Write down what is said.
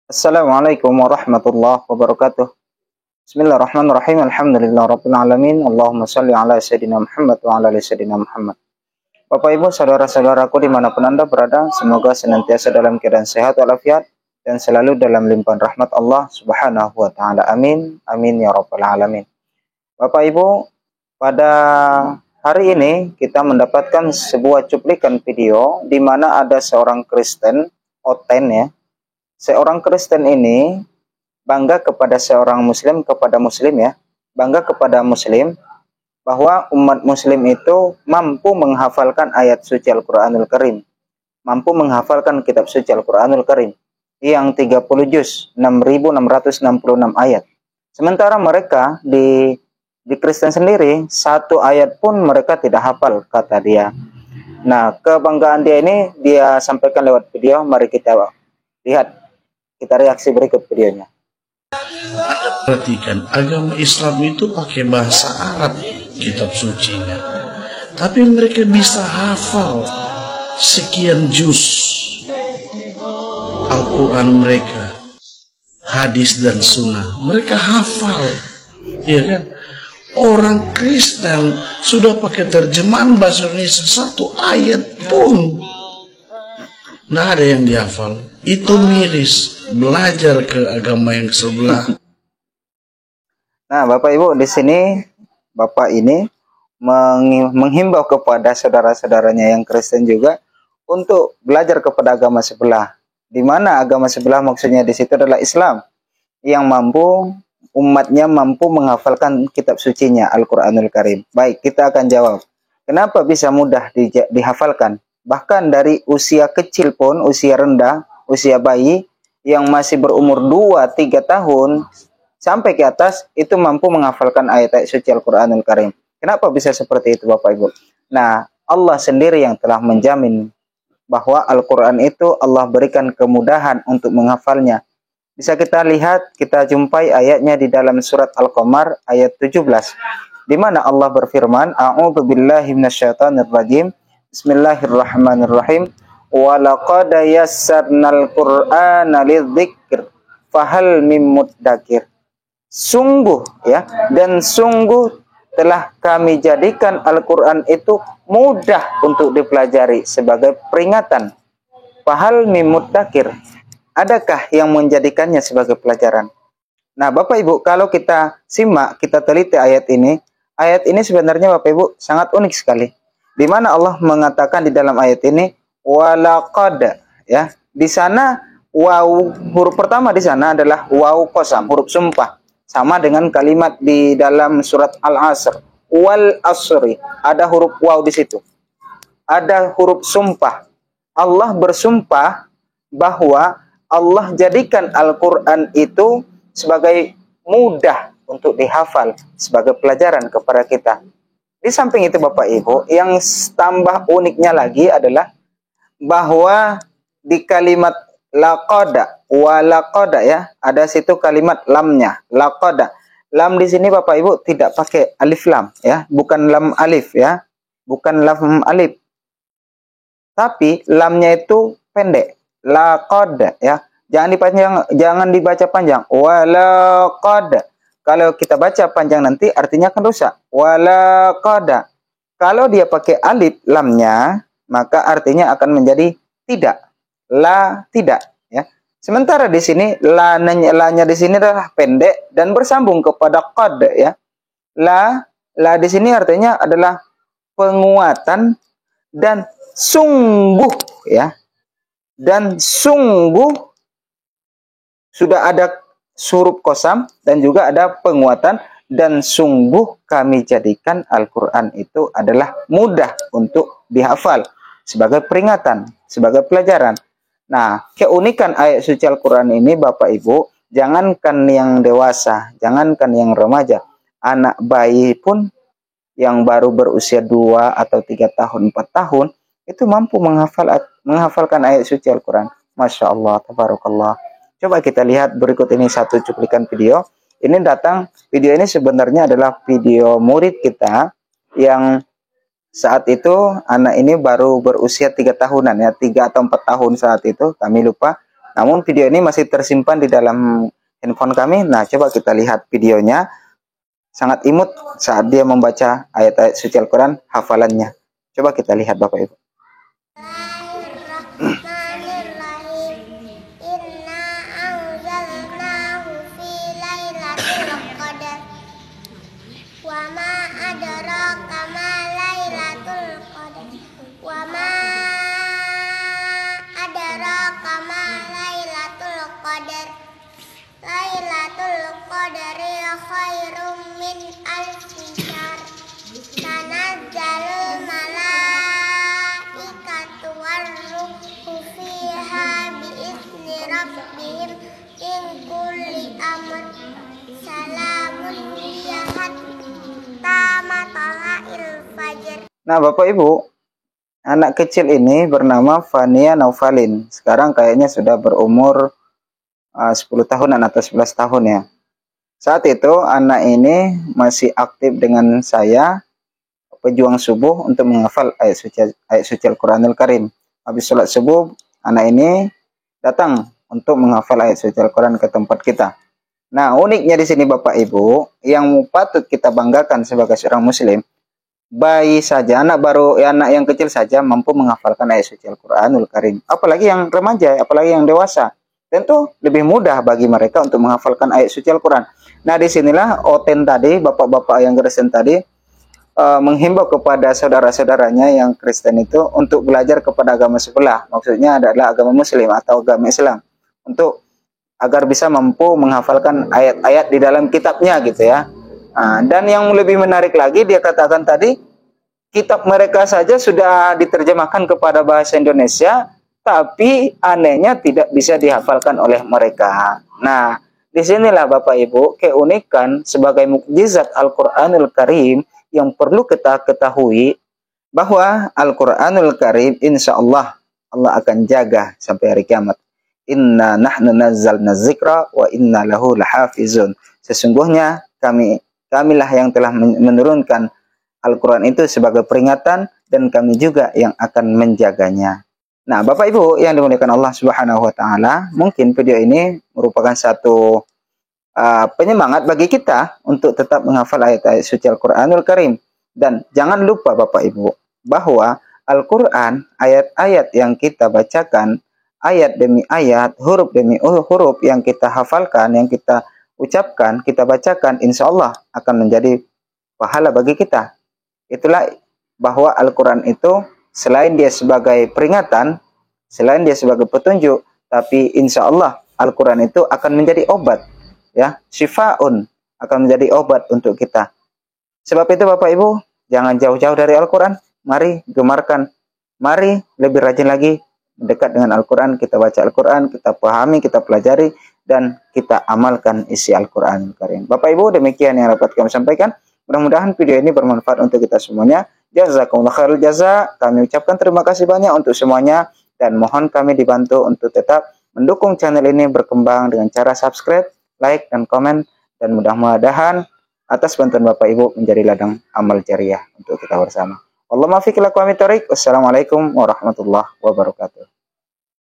Assalamualaikum warahmatullahi wabarakatuh. Bismillahirrahmanirrahim. Alhamdulillahirabbil alamin. Allahumma shalli ala sayyidina Muhammad wa ala ali sayyidina Muhammad. Bapak Ibu, saudara-saudaraku dimanapun Anda berada, semoga senantiasa dalam keadaan sehat walafiat dan selalu dalam limpahan rahmat Allah Subhanahu wa taala. Amin. Amin ya rabbal alamin. Bapak Ibu, pada hari ini kita mendapatkan sebuah cuplikan video di mana ada seorang Kristen, Oten ya. Seorang Kristen ini bangga kepada seorang Muslim, kepada Muslim ya, bangga kepada Muslim bahwa umat Muslim itu mampu menghafalkan ayat suci Al-Quranul Karim, mampu menghafalkan kitab suci Al-Quranul Karim yang 30 juz, 6.666 ayat. Sementara mereka di Kristen sendiri, satu ayat pun mereka tidak hafal, kata dia. Nah, kebanggaan dia ini dia sampaikan lewat video. Mari kita lihat. Kita reaksi berikut videonya. Perhatikan, agama Islam itu pakai bahasa Arab kitab sucinya, tapi mereka bisa hafal sekian juz Al-Quran mereka, hadis dan sunnah mereka hafal, ya kan? Orang Kristen sudah pakai terjemahan bahasa Indonesia, satu ayat pun nggak ada yang dihafal. Itu miris, belajar ke agama yang sebelah. Nah, Bapak Ibu, di sini Bapak ini menghimbau kepada saudara-saudaranya yang Kristen juga untuk belajar kepada agama sebelah. Di mana agama sebelah maksudnya di situ adalah Islam yang mampu, umatnya mampu menghafalkan kitab sucinya Al-Quranul Karim. Baik, kita akan jawab. Kenapa bisa mudah dihafalkan? Bahkan dari usia kecil pun, usia rendah, usia bayi yang masih berumur 2-3 tahun sampai ke atas itu mampu menghafalkan ayat-ayat suci Al-Quranul Karim. Kenapa bisa seperti itu Bapak Ibu? Nah, Allah sendiri yang telah menjamin bahwa Al-Quran itu Allah berikan kemudahan untuk menghafalnya. Bisa kita lihat, kita jumpai ayatnya di dalam surat Al-Qamar ayat 17. Di mana Allah berfirman, A'udzu billahi minasyaitonir rajim. Bismillahirrahmanirrahim. Wa laqad yassarnal Qur'ana lidzikr fahal mim muddakir. Sungguh ya, dan sungguh telah kami jadikan Al-Quran itu mudah untuk dipelajari sebagai peringatan. Fahal mim muddakir. Adakah yang menjadikannya sebagai pelajaran? Nah, Bapak Ibu, kalau kita simak, kita teliti ayat ini sebenarnya Bapak Ibu sangat unik sekali. Di mana Allah mengatakan di dalam ayat ini walaqad ya. Di sana waw, huruf pertama di sana adalah waw qasam, huruf sumpah. Sama dengan kalimat di dalam surat Al-Asr, wal asri, ada huruf waw di situ. Ada huruf sumpah. Allah bersumpah bahwa Allah jadikan Al-Quran itu sebagai mudah untuk dihafal, sebagai pelajaran kepada kita. Di samping itu Bapak Ibu, yang tambah uniknya lagi adalah bahwa di kalimat laqada wa laqada ya, ada situ kalimat lamnya, laqada. Lam di sini Bapak Ibu tidak pakai alif lam ya, bukan lam alif ya, bukan lam alif. Tapi lamnya itu pendek, laqada ya. Jangan dibaca panjang. Wa laqada. Kalau kita baca panjang nanti artinya akan rusak. Wala qada. Kalau dia pakai alif lamnya, maka artinya akan menjadi tidak. La tidak ya. Sementara di sini la-nya di sini adalah pendek dan bersambung kepada qad ya. La di sini artinya adalah penguatan dan sungguh ya. Dan sungguh sudah ada huruf qasam dan juga ada penguatan, dan sungguh kami jadikan Al-Quran itu adalah mudah untuk dihafal sebagai peringatan, sebagai pelajaran. Nah, keunikan ayat suci Al-Quran ini Bapak Ibu, jangankan yang dewasa, jangankan yang remaja, anak bayi pun yang baru berusia 2 atau 3 tahun, 4 tahun itu mampu menghafalkan ayat suci Al-Quran. Masya Allah, tabarakallah. Coba kita lihat berikut ini satu cuplikan video. Video ini sebenarnya adalah video murid kita yang saat itu anak ini baru berusia 3 tahunan ya, 3 atau 4 tahun saat itu, kami lupa. Namun video ini masih tersimpan di dalam handphone kami. Nah, coba kita lihat videonya. Sangat imut saat dia membaca ayat-ayat suci Al-Quran, hafalannya. Coba kita lihat Bapak Ibu. Lailatul Qadari khairum min alfi syahr. Tanazzalul malaikatu warruhu fiha biizni rabbihim min kulli amr. Salamun hiya hatta matla'il fajr. Nah, Bapak Ibu, anak kecil ini bernama Fania Naufalin. Sekarang kayaknya sudah berumur 10 tahunan atau 11 tahun ya. Saat itu anak ini masih aktif dengan saya, pejuang subuh, untuk menghafal ayat suci Al-Quranul Karim. Habis sholat subuh, anak ini datang untuk menghafal ayat suci Al-Quran ke tempat kita. Nah, uniknya di sini Bapak Ibu, yang patut kita banggakan sebagai seorang muslim, bayi saja, anak yang kecil saja mampu menghafalkan ayat suci Al-Quranul Karim. Apalagi yang remaja, apalagi yang dewasa. Tentu lebih mudah bagi mereka untuk menghafalkan ayat suci Al-Quran. Nah, disinilah Oten tadi, bapak-bapak yang Kristen tadi, menghimbau kepada saudara-saudaranya yang Kristen itu untuk belajar kepada agama sebelah. Maksudnya adalah agama Muslim atau agama Islam. Untuk agar bisa mampu menghafalkan ayat-ayat di dalam kitabnya gitu ya. Dan yang lebih menarik lagi, dia katakan tadi, kitab mereka saja sudah diterjemahkan kepada bahasa Indonesia, tapi anehnya tidak bisa dihafalkan oleh mereka. Nah, disinilah Bapak Ibu keunikan sebagai mukjizat Al-Quranul Karim yang perlu kita ketahui, bahwa Al-Quranul Karim insya Allah akan jaga sampai hari kiamat. Inna nahnu nazzalna dzikra wa inna lahu lahafizun. Sesungguhnya kamilah yang telah menurunkan Al-Quran itu sebagai peringatan, dan kami juga yang akan menjaganya. Nah, Bapak Ibu yang dimuliakan Allah Subhanahu wa taala, mungkin video ini merupakan satu penyemangat bagi kita untuk tetap menghafal ayat-ayat suci Al-Quranul Karim. Dan jangan lupa Bapak Ibu, bahwa Al-Quran, ayat-ayat yang kita bacakan, ayat demi ayat, huruf demi huruf yang kita hafalkan, yang kita ucapkan, kita bacakan, insya Allah akan menjadi pahala bagi kita. Itulah bahwa Al-Quran itu selain dia sebagai peringatan, selain dia sebagai petunjuk, tapi insya Allah Al-Quran itu akan menjadi obat, ya, syifaun, akan menjadi obat untuk kita. Sebab itu Bapak Ibu, jangan jauh-jauh dari Al-Quran. Mari gemarkan, mari lebih rajin lagi mendekat dengan Al-Quran. Kita baca Al-Quran, kita pahami, kita pelajari, dan kita amalkan isi Al-Quran Karim. Bapak Ibu, demikian yang dapat kami sampaikan. Mudah-mudahan video ini bermanfaat untuk kita semuanya. Jazakumullah khairul jaza. Kami ucapkan terima kasih banyak untuk semuanya, dan mohon kami dibantu untuk tetap mendukung channel ini berkembang dengan cara subscribe, like, dan komen. Dan mudah-mudahan atas bantuan Bapak Ibu menjadi ladang amal jariah untuk kita bersama. Wassalamualaikum warahmatullahi wabarakatuh.